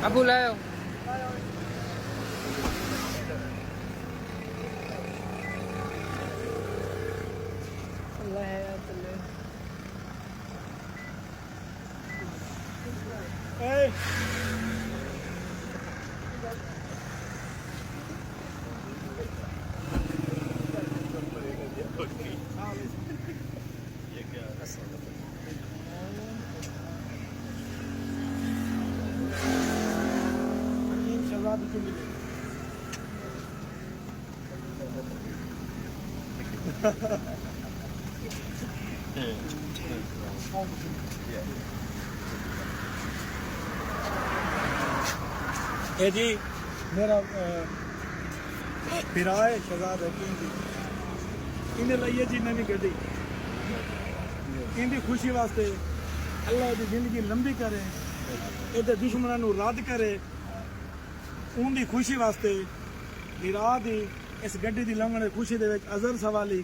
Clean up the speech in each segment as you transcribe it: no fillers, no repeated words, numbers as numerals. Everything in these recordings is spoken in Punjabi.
ابو لاؤ اے جی میرا بھرا ہے شہزاد حکیم جی انہیں لائیے جی نوی گڈی ان دی خوشی واسطے اللہ دی زندگی لمبی کرے یہ دشمنوں رد کرے ان دی خوشی واسطے بھرا دی اس گڈی دی لنگن خوشی دے وچ اظہر سوالی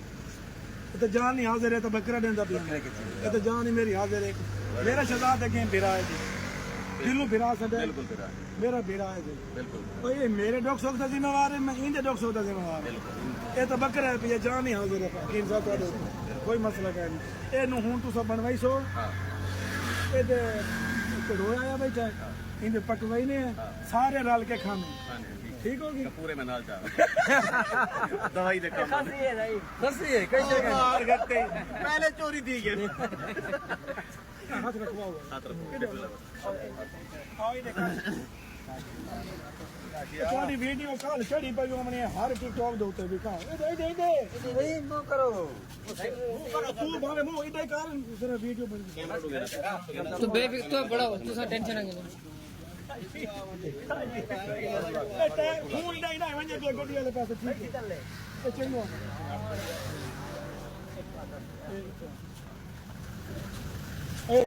تو جان ہی حاضر ہے تو بکرا دینا پیا یہ تو جان ہی میری حاضر ہے میرا شہزاد حکیم بھرا ہے جی دلوں بھرا سڈا میرا بھرا ہے جی یہ میرے ڈوک سوکھ کا ذمہ وار ہے میں ان کے ڈوک سوکھ کا ذمہ وار ہے یہ تو بکرا ہے پیا جان ہی حاضر ہے حکیم صاحب کوئی مسئلہ ہے نہیں یہ ہوں تو سب بنوائی سو یہ رویا آیا بیٹھا ہے ان پکوائی نے سارے رل کے کھانے ٹھیک ہوگی پورے میں نال چاہ دوائی دے کام خاصی ہے کئی جگہ پہلے چوری دی گئی ہاتھ رکھوا ہوا ہاتھ رکھو تھوڑی ویڈیو کال چڑھی پئی ہو میں ہر ٹک ٹاک دے اوتے بھی کھا نہیں نو کرو تو بھاوے مو ایڈے کار ذرا ویڈیو بن تو بے تو بڑا ہو تو ٹینشن نہ لے فون نہیں نہ ونجے تے گڈی والے پاسے ٹھیک ہے چنگو